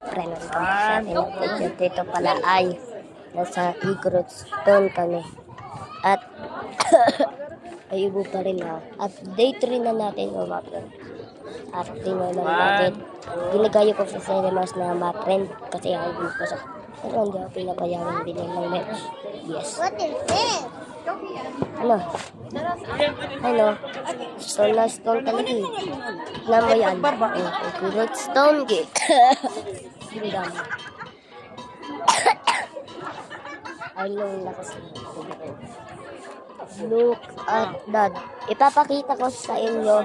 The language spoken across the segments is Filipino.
Friend ko sa atin ng video. Dito pala ay nasa Igorot Stone kami. At ay ibo pa rin ako. At day 3 na natin umakyat. At tingnan lang natin. Ginagayo ko sa cinemas na ma-trend kasi ayaw ko sa. Pero hindi ako pinapayagan din ng merch. Yes. What is this? Ano? Ano? Stone na stone talaga eh. Tignan mo yan. Igorot Stone gate. Tingnan mo. Ay, yung lakas nito. Look at that. Ipapakita ko sa inyo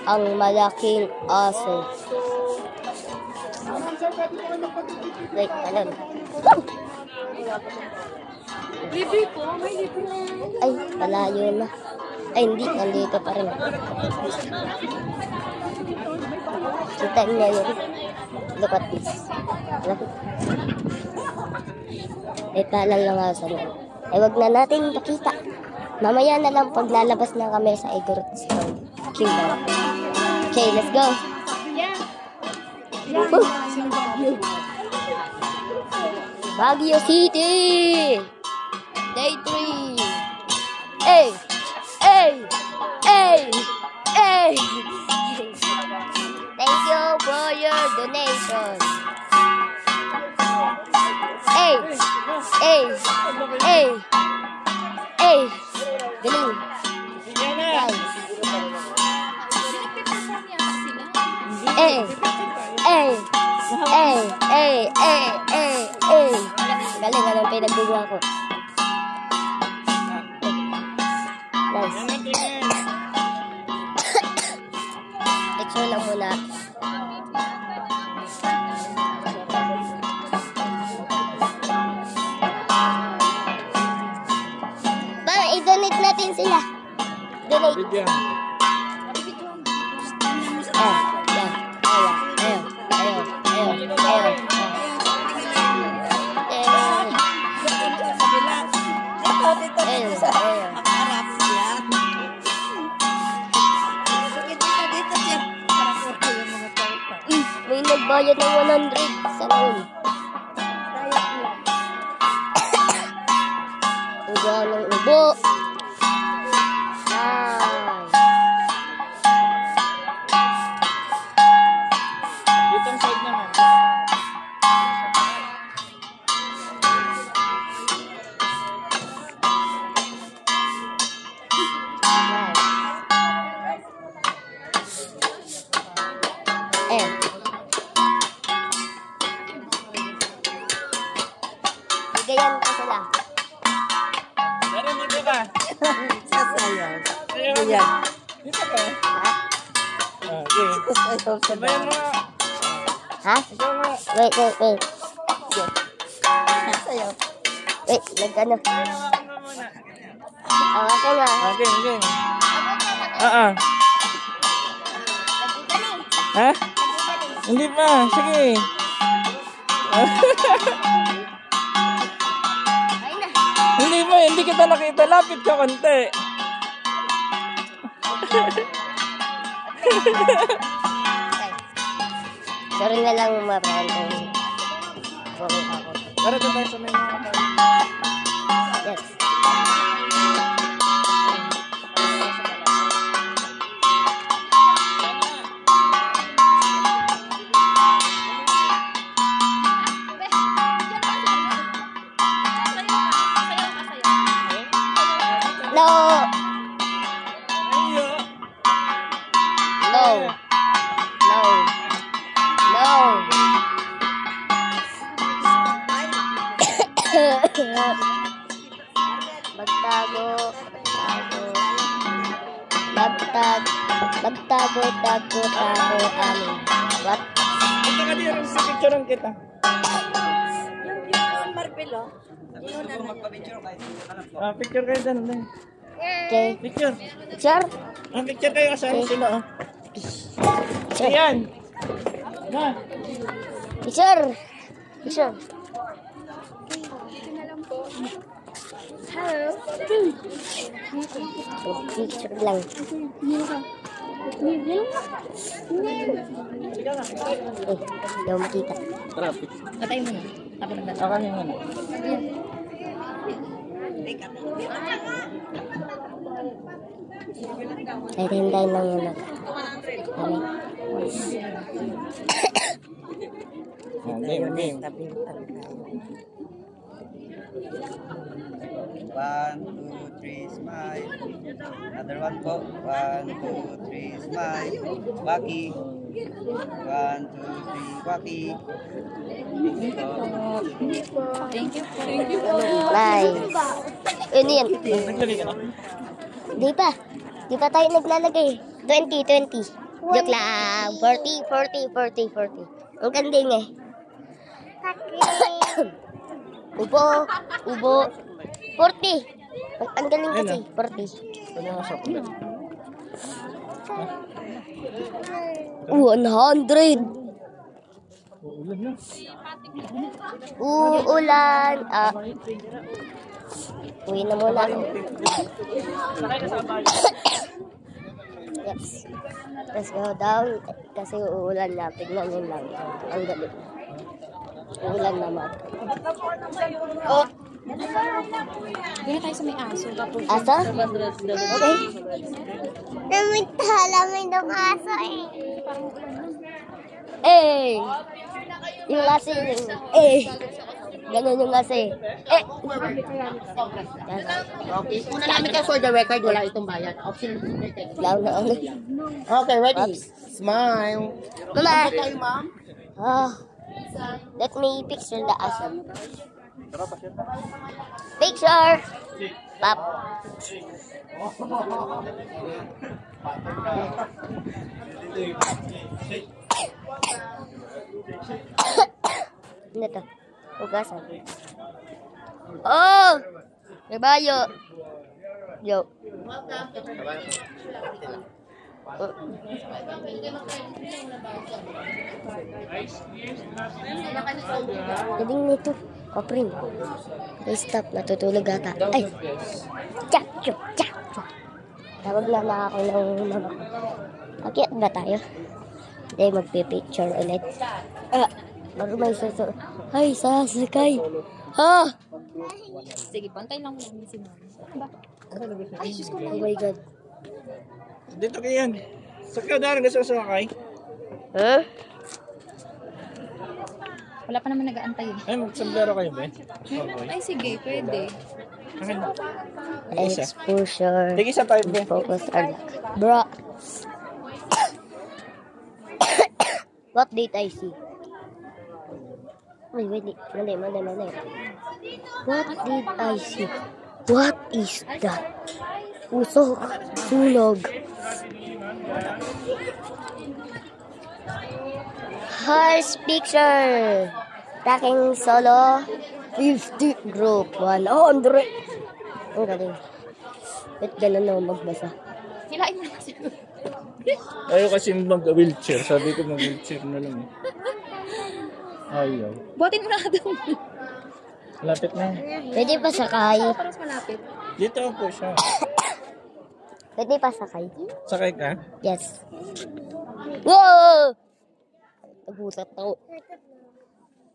ang malaking aso. Like, ano? Ay, palayo na. Ay, hindi. Nandito pa rin. Kita niya yun. Look at this. Ay, pala lang aso na. Ay, wag na natin pakita. Mamaya na lang paglalabas na kami sa Igorot Stone Kingdom. Okay, let's go. Baguio City! Day 3! Hey! Hey! Hey! Hey! Thank you for your donation. Hey! Hey! Hey! Hey! Galing! Guys! Hey! Hey! Hey! Hey! Hey! Hey! Hey! Galing, anong pinagbubuha ko? Nice. Picture lang muna. Bang, i-donate natin sila. Donate. Yan. May nagbayad ng 100 sa noon. Uga ng ubo. Ditong side naman. Bigayan ko sila. Pero dito ka. Sasayaw. Sayaw. Dito ka. Ha? Okay. Sasayaw sa Sabayan mo nga. Ha? Ikaw nga. Wait. Sasayaw. Wait, nag-ano? Muna. Ako nga. Okay. Ha? Hindi pa. Sige. Hindi kita nakita. Lapit ka konti. Sorry na lang mapahan kung ako. Tara doon tayo sa may mga Yes. No. Magtago amin. What? Ito ka dito sa picturean kita. Yung Marvel, oh. Picture kayo dyan. Okay. Picture. Picture? Picture kayo kasama sila. Ayan. Na. Picture. Hello. Picture lang. daw makita. Traffic. Patay mo na. Tapos nagdala. Ako yung ano. Ay, hintayin lang yun. Game. Tabi. 1, 2, 3, smile. Another one po. 1, 2, 3, smile. Waki. 1, 2, 3, waki. Thank you. Nice. Ano yan? Nagdali ka na? Di pa tayo naglalagay. 20. Joke lang. 40. Ang ganding eh. Ubo. 40. Ang galing kasi. 40. Ano yung chocolate? 100. Uulan na. Uulan. Uwi na muna ako. Yes. Let's go down. Kasi uulan na. Tignan nyo lang. Ang galing. Uulan naman. Oh. Doon tayo sa may aso. Tapos Asa? Okay. Namin ng aso eh. Eh! Yung aso yun. Eh! Ganun yung aso eh. Eh! okay. Una namin kayo for the record, wala itong bayan. Option Lang na ulit. okay, ready? Smile. Mama! Tayo, ma'am. Let me picture the aso. Picture! Pop! Ano to? Hugasan. Oh! Kabayo! Yo. Galing nito. Kapring. Okay, stop. Natutulog ata. Ay! Tsak! Tawag na ako ng mama ko. Akyat ba tayo? Hindi, magpipicture ulit. Baru may susunod. Ay, sasakay. Ha? Sige, pantay lang mo si mama. Ay, sus ko Oh my God. Dito kayo yan. Sakyaw na rin gusto sakay. Huh? Wala pa naman nag-aantay. Ay, magsamblero kayo ba? Ay, sige, pwede. Akin na. Isa. Exposure. Tig isa tayo ba? Focus on. Bro. What did I see? Wait. Mali. What did I see? What is that? Usok. Sunog. Horse picture. Tracking solo. 50 group 100. Ang galing. Ba't ganun na magbasa? Hilain mo na kasi. Ayaw kasi mag-wheelchair. Sabi ko mag-wheelchair na lang. Ayaw. Buhatin mo na doon. Lapit na. Pwede pa sakay. Parang malapit. Dito po siya. Pwede pa sakay. Sakay ka? Yes. Whoa! Nagulat ako.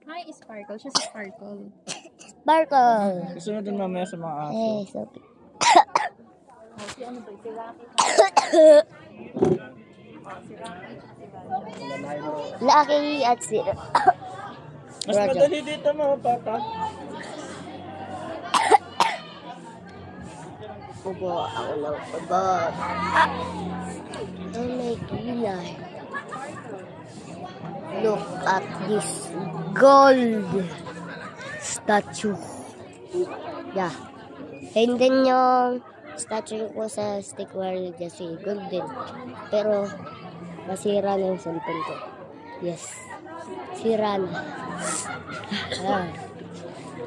Hi, Sparkle. Siya si Sparkle. Sparkle. Gusto na dun mamaya sa mga aso. Eh, so... Lucky at zero. Mas madali dito mga papa. Ubo, ako lang ubo. Oh my God. Look at this gold statue. Yeah. And then yung statue ko sa stick world kasi golden. Pero masira na yung cellphone ko. Yes. Sira na.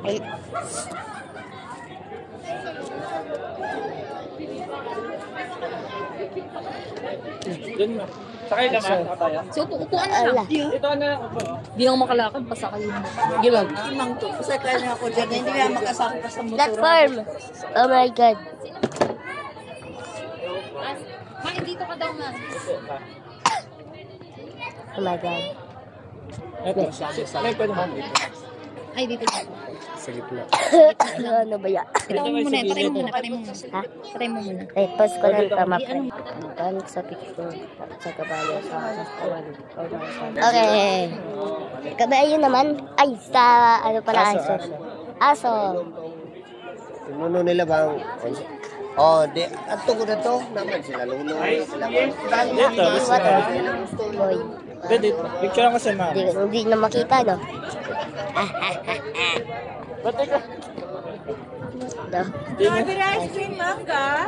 Ay. Dun na. Sakay ka ma? Tayo. So, upuan na lang. Ala. Ito na. Di lang makalakad, pasakay mo. Gilag. Imang to. Pasakay na ako dyan. Hindi nga makasama sa motor. Platform. Oh my God. Maki, dito ka daw nga. Oh my God. Ito, may pwede mo dito. Ay, dito. Sa gitna. Ano ba yan? Patay mo muna, patay mo muna, patay mo muna. Ha? Patay mo muna. Post ko lang pa map. Galit sa picture. Sa kabayo sa Okay. Kabayo naman. Ay, sa ano pala aso. Aso. Tinuno nila bang... Oh, di, at tungkol na to, naman sila luno, sila Dito, gusto na. Boy. Dito, picture ako sa ma'am. Hindi na makita, no? Ba't ka? No? Strawberry ice cream, mangga.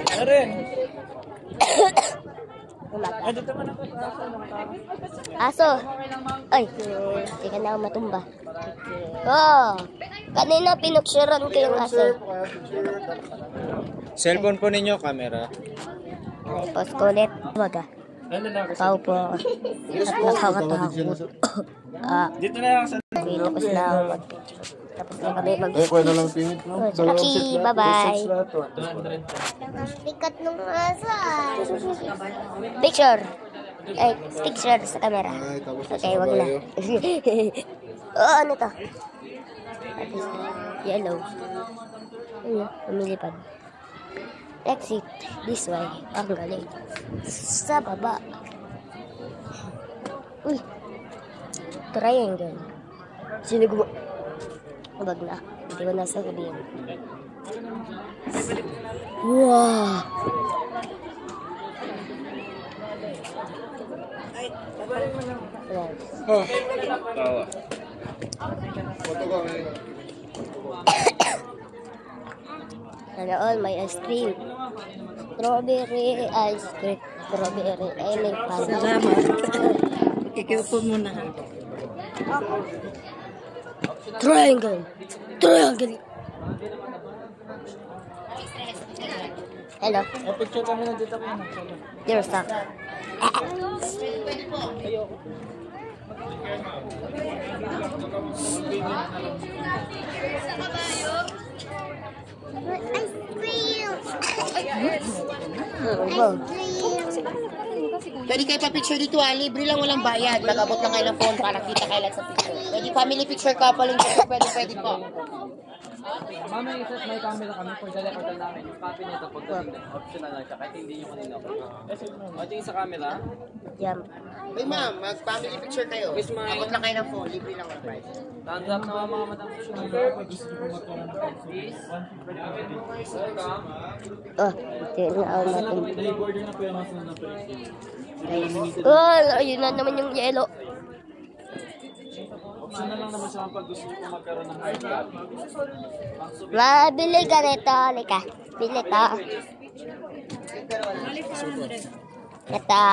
Ano rin? Wala. Ah, dito mo na ako. Aso. Ay, hindi ka na ako matumba. Oh, kanina pinuksyoran ko yung aso. Cellphone po ninyo, camera. Ay, post ko ulit. Wag ah. Nandun na ako sa... Pao po ako. At nakakatakot. Dito na lang sa... Okay, tapos na ako mag-picture. Tapos na kami mag... kuha na lang pingit, no? Oh, Lucky, bye-bye. 200. Sikat nung aso. Picture. Ay, picture sa camera. Okay, wag na. Oh, ano to? At least, yellow. Ano, lumilipad. Exit this way. Ang galing. Sa baba. Uy. Triangle. Sino gumawa? Wag na. Hindi ko nasa sabihin. Wow. Oh. Tawa. Sana all may ice cream. Strawberry ice cream. Strawberry. Ay, may pan. Kikiupo muna. Triangle. Triangle. Hello. Oh, picture kami na dito ko. You're stuck. Pwede kayo pa-picture dito, libre lang, walang bayad. Mag-abot lang kayo ng phone para kita kayo lang sa picture. Pwede family picture couple yung pwede po. Mama, may camera kami for the record namin. Yung copy nito pagdating optional lang siya kahit hindi nyo kanina ako. Tingin sa camera. Yan. Hey ma'am, mag-family picture kayo. Abot lang kayo ng phone, libre lang ang price. Thumbs up na mga madam. Oh, hindi na ako natin. Order na po yung mas na price. Oh, ayun na naman yung yellow. Optional lang naman siya kapag gusto ko magkaroon ng hard copy. Mabili ka nito. Halika. Bili to. Ito.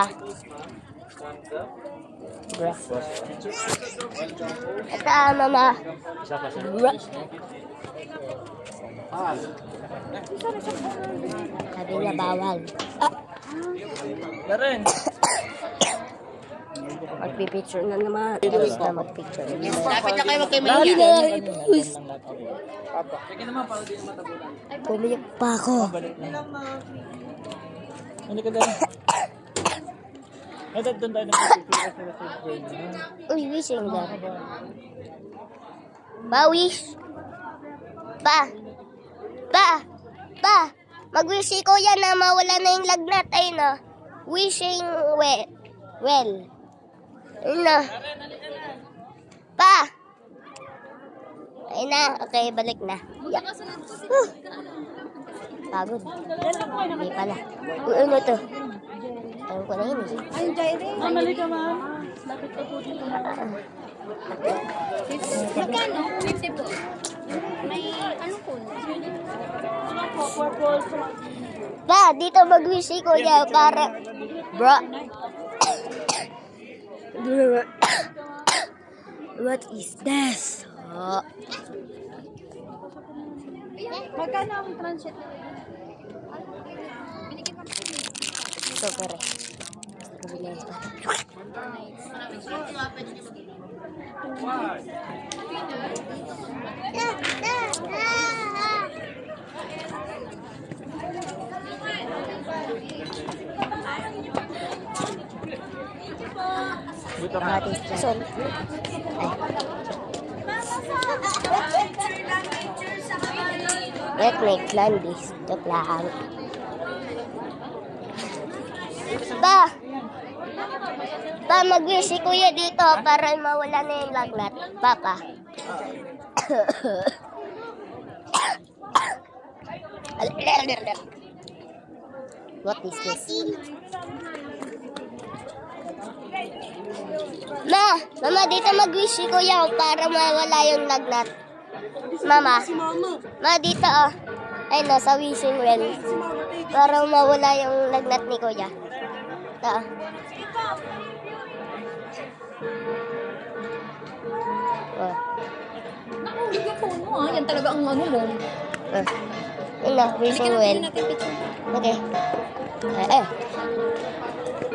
Bro. Ito, mama. Bro. Sabi niya bawal. Karen! Magpipicture na naman. Tapos na magpicture. Dapat lang kayo huwag kayo Dami mahiya. na i-post. Sige naman para di na matabunan. Pumiyak pa ako. Hindi ka dyan. Ito, doon tayo ng Uy, wishing na. Pa, wish. Pa. Pa. Pa. Mag-wish si kuya na mawala na yung lagnat. Ayun na. Wishing well. Ayun na. Pa. Ayun na. Okay, balik na. Yeah. Pagod. Hindi pala. Uy, ano to? Ayun ko na yun eh. Ay, Jairi. Mamali ka, ma'am. Lapit ka po dito. Magkano? 50 po. May ano po? Pa, dito mag-wish si kuya para... Bro. What is this? Oh. Magkano ang transit? Ito, pare. Kabilang pa. Ating son. Let me climb this. Ito lang. Pa, mag-wish si Kuya dito para mawala na yung lagnat. Papa. What is this? Mama, dito mag-wish si Kuya para mawala yung lagnat. Mama, dito oh. Ay, nasa wishing well. Para mawala yung lagnat ni Kuya. Ito. Oh. Nakulit yung phone mo ah. Yan talaga ang ano mo. Yun na, wishing well. Okay.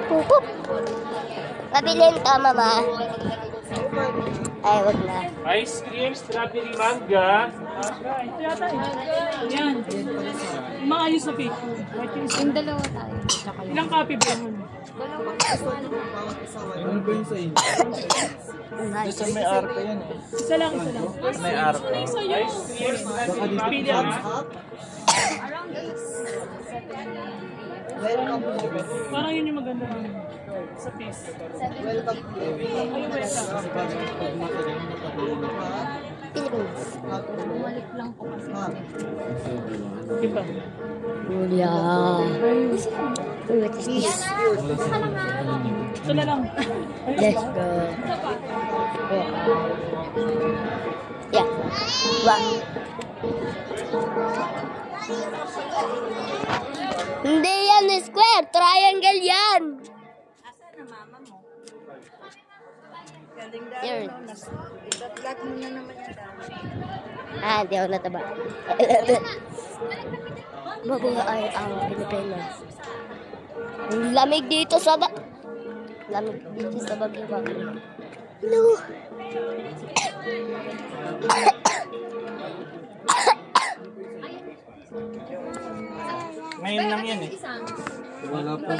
Pupup. Pabilin ka, Mama. Ay, wag na. Ice cream, strawberry, manga. Ito yata eh. Yan. Maayos na cake. Yung dalawa tayo. Ilang copy ba yun? Ano ba yun sa inyo? Sa may arko yan eh. Isa lang. May arko. Ice cream, strawberry, manga. Parang yun yung maganda sa piece. Philippines. Bumalik lang po kasi. Diba? Julia. What is this? Ito na lang. Let's go. Yeah. Wow. Hindi yan square. Triangle yan. Asan na mama mo? Here. Ibat-lat mo na naman yan dami. Hindi ako nataba. Mabuha ay ang Pilipinas. Ang lamig dito sa lamig dito sa Bagyo. Hello. Ngayon lang yan eh. Wala pa.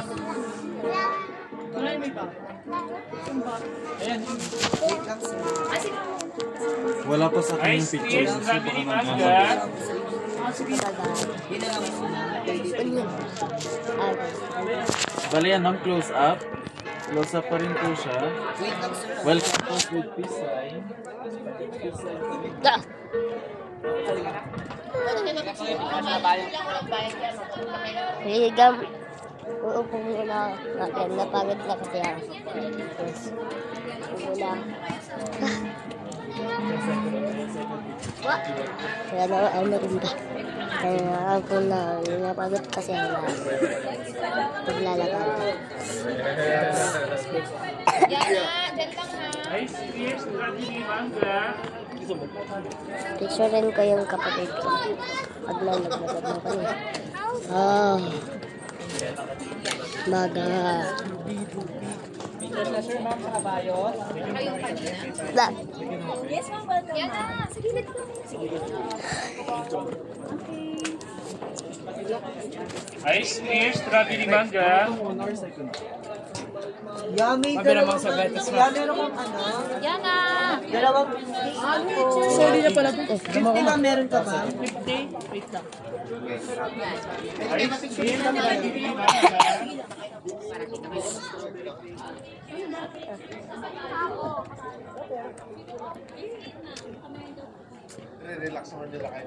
Ayan. Wala pa sa akin yung Ice picture. cream, strawberry, manga. Bali yan, ang close up. Close up pa rin po siya. Welcome po with peace sign. Higam. Uupo muna natin. Napagod na kasi ako. Yes. Muna. Kaya na ano rin ba? Kaya ako na napagod kasi ako. Paglalakad. Ice cream, strawberry, manga. Picturein ko yung kapatid ko. Pag nalaglag na kami. Maga. That. Yes, ma'am. Welcome. Yan na. Sa gilid ko. Ice cream, strawberry, manga. Yummy. Mabira mga sa betes mo. Yummy naman ano. Yan na. Dalawang Sorry na pala. 50 lang meron ka ba? 50. Wait lang. Ice cream, strawberry, manga. Relax naman nila kayo.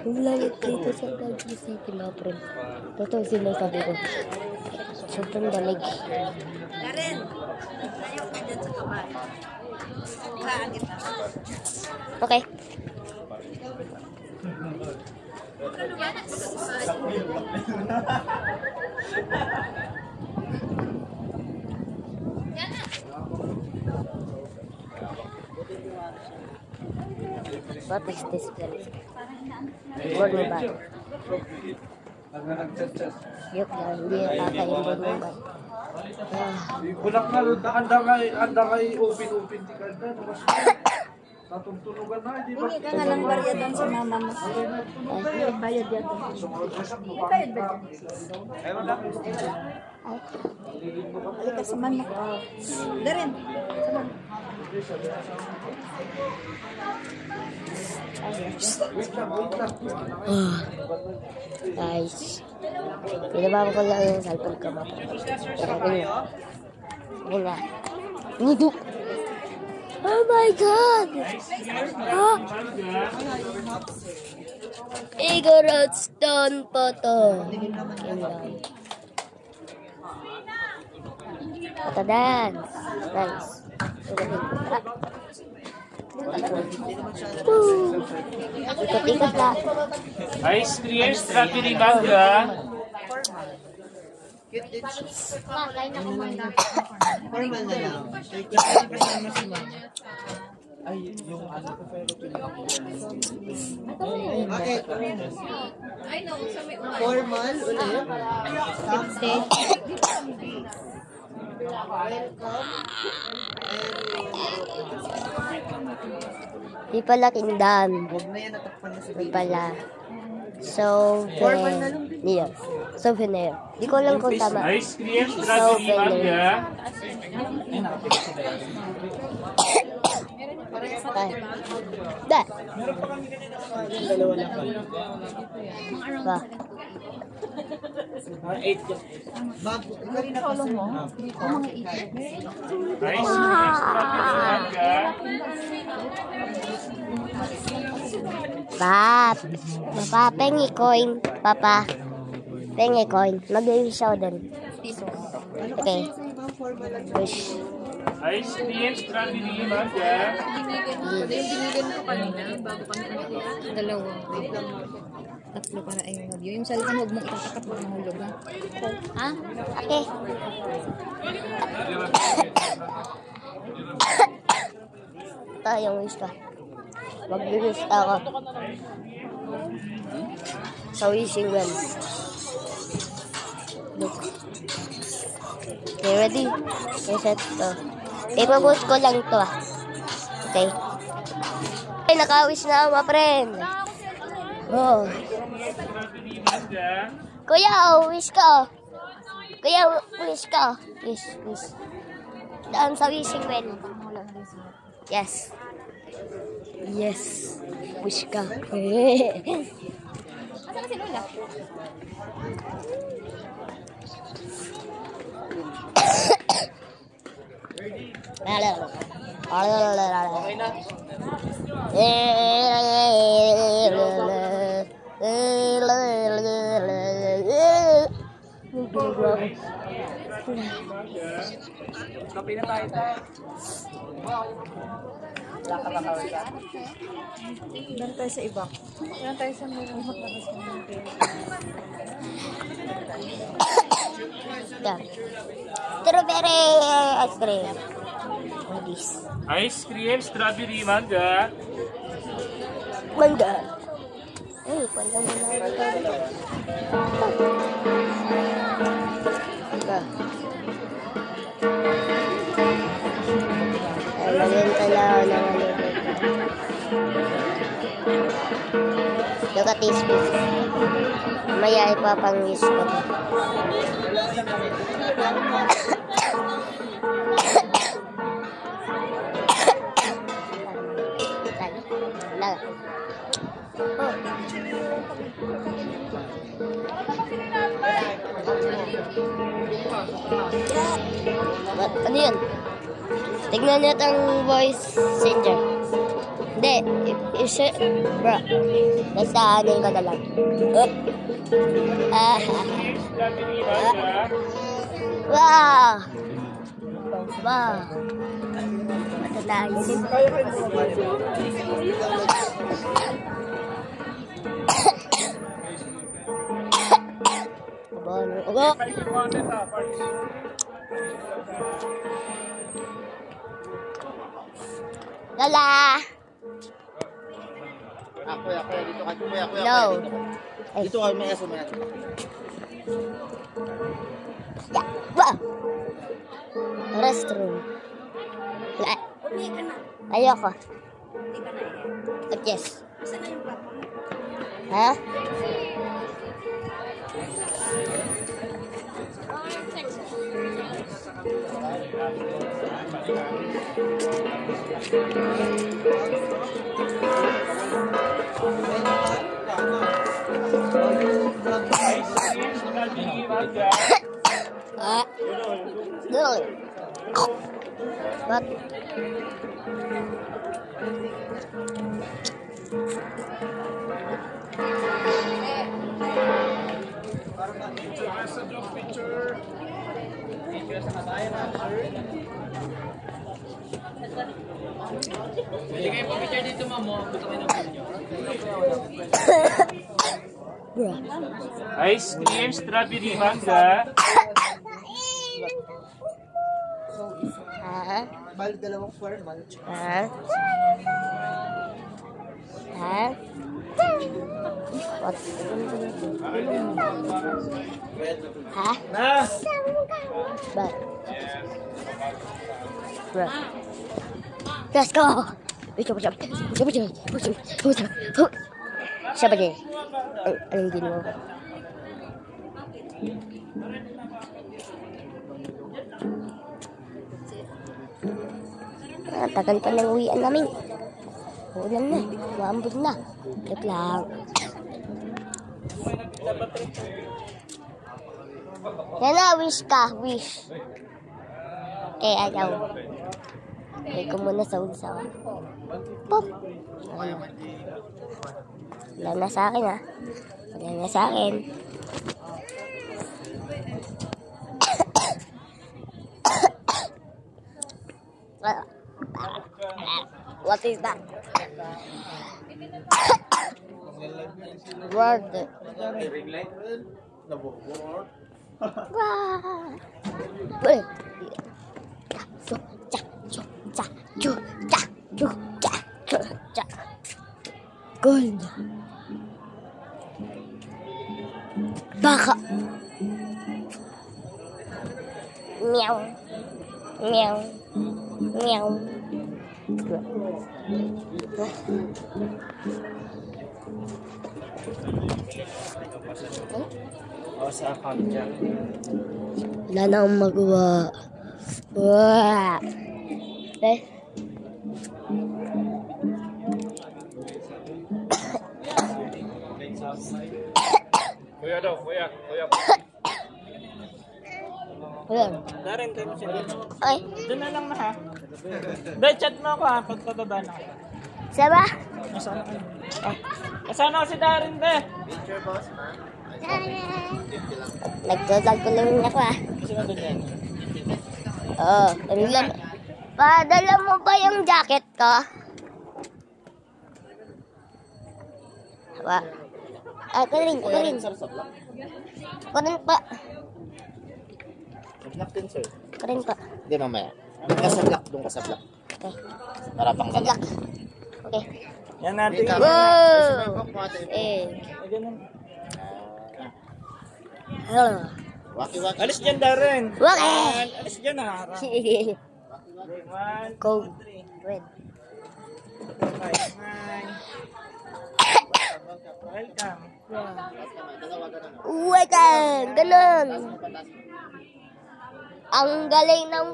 Yung langit dito sa Baguio City, mga friend. Totoo sinasabi ko. Sobrang dalig. Karen, tayo ka dyan sa kamay. Kaagit na. Okay. What is this place? Borneo ba? Joke lang, hindi nakakain Borneo ba? Bulak na rin, anda kay open-open di ka na. Hindi ka nga lang baryadan sa mama mo. Ay, bayad yan. Bayad ba yan? Halika, saman mo. Darin, saman. Guys, pinababa ko lang yung cellphone ko ba? Pero wala. Nudo! Oh my God! Ah! Igor Stone photo. Ito dan. Nice. Ikot-ikot lang. Ice cream, strawberry manga. Formal na lang. Okay. Formal ulit. Di pala kingdom. Huwag na yan, natakpan na si Di pala. Souvenir. Souvenir. Di ko alam kung tama. Ice cream, strawberry manga. Da. Ba. Bago, ikaw rin ako mo. Ice cream, strawberry manga. Pap. Papa, pengi coin. Papa. Pengi coin. Mag-wish ako dun. Okay. Wish. Ice cream, strawberry manga. Yung binigan ko kanina, bago kami nakita. Dalawa. Tatlo para ay mag yung cellphone, huwag mong itatakap mo ng hulog. Ha? Okay. Ito yung wish ko. Mag-wish ako. Sa wishing well. Look. Okay, ready? Okay, set to. Ipapost ko lang to ah. Okay. Ay, naka-wish na ako, my friend. Oh. Kuya, wish ko. Kuya, wish ko. Wish. Daan sa wishing well. Yes. Yes. Wish ka. Asan si Lola? Okay na. Kape na tayo tayo. Meron tayo sa iba. Meron tayo sa mga Strawberry ice cream. This. Ice cream, strawberry manga. Mangga. Ay, pala mo na ito. Ay, malinta na ako ng look at this piece. Maya ipapang-wish ko. Ano yun? Tignan niyo itong voice changer. Hindi. Bro. Basta anin ko na lang. Wow! Wow! Ito nice. Ogo! Lala! Kuya, dito ka. Kuya, No. dito ka, may aso, may aso. Yeah. Wow! Restroom. Ayoko. Yes. Ha? Strawberry mangga. Ah. Dul. What? Hindi kayo picture dito, ma'am. Gusto kayo ng video. Bruh. Ice cream, strawberry mangga. Ha? Balik dalawang square, balik. Ha? Ha? What? Ha? Na! Ba? Bruh. Let's go! Siapa dia? Anong ginawa ko? Tagal pa ng uwian namin. Ulan na. Maambod na. Look lang. Yan na, wish ka. Wish. Okay, ayaw. Lagay ko muna sa unsa. Pop! Ayun. Wala na sa akin, ha? Wala na sa akin. What is that? Word. Gold. Baka. Meow. Meow. Meow. Sa account niya. Wala na akong magawa. Wah. Eh. Kuya daw, kuya. Ayan. Darren, tayo mo siya. Ay. Doon na lang na ha. Dahil chat mo ako ha, pagpababa na ako. Saba? Nasaan ako? Nasaan ako si Darren, be? Nagdodal ko lang ako, ah. Kasi na doon yan. Oo. Padala mo ba yung jacket ko? Haba. Ah, kunin. Kunin pa. Black din, sir. Kunin pa. Hindi, mamaya. Doon ka sa black. Okay. Para pang Sa black. Okay. Yan natin. Wow! Eh. Ganun. Hello. Waki-waki. Alis dyan, Darren. Waki! Alis dyan ha. One, Cold. Red. Welcome. Welcome! Ganun. Ang galing ng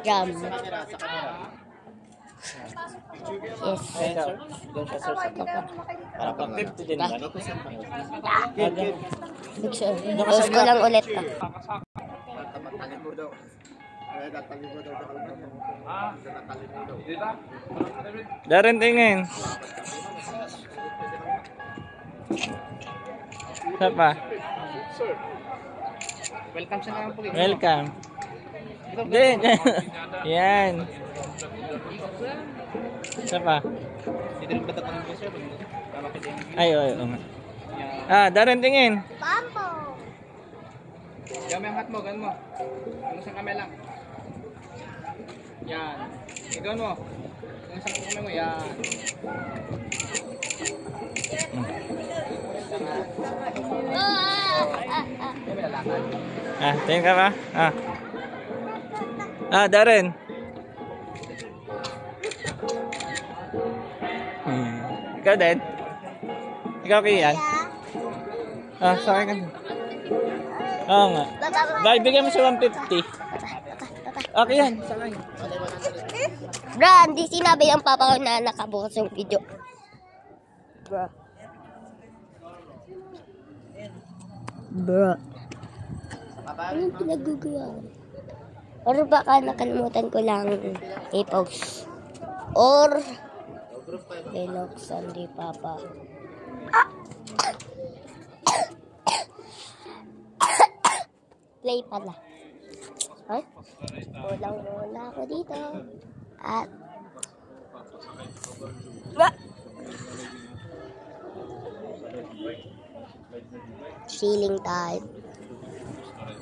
jam. Yes. Doon siya, sir, sa black. Para pang 50 din ba? Picture. Post ko lang ulit. Darren, tingin. Sapa? Welcome sa naman po. Welcome. Hindi. Yan. Sapa? Dito rin ba tatanong ko, sir? Ay, Ah, Darren, tingin. Pampo! Gamay ang hat mo, gan mo. Ano sa kamay lang. Yan. Igon mo. Ano sa kamay mo, yan. Tingin ka ba? Darren. Ikaw din? Ikaw Kian? Ah, sa akin ka. Oo nga. Dahil bigyan mo sa 150. Okay yan, sa akin. Bro, hindi sinabi ang papa ko na nakabukas yung video. Bro. Anong pinagugulawan? Or baka nakalimutan ko lang i-post. Or binuksan di papa. Play pala. Huh? Kulang muna ako dito. At ceiling time.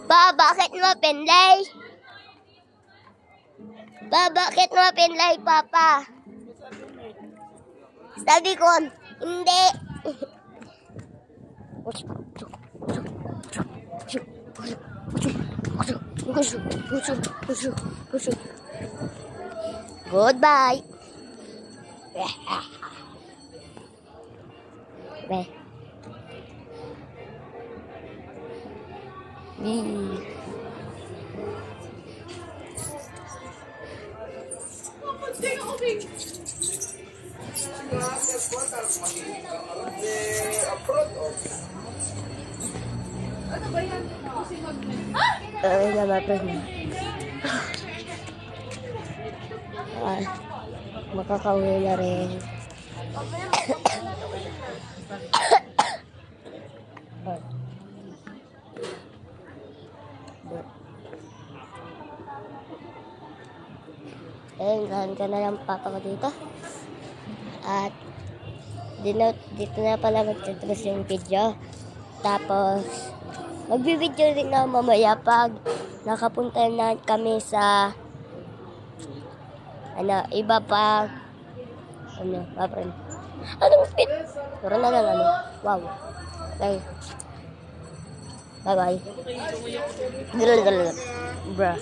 Pa, bakit mo pinlay? Pa, bakit mo pinlay, papa? Sabi ko, hindi. Goodbye. Bye. Ay, naman. Makakauwi na rin. Gahan ka na lang papa ko dito. At dito na pala magtutros yung video. Tapos magbibideo rin na mamaya pag nakapunta na kami sa iba pa anong speed? Puro na lang wow. Okay. Bye bye. Bruh.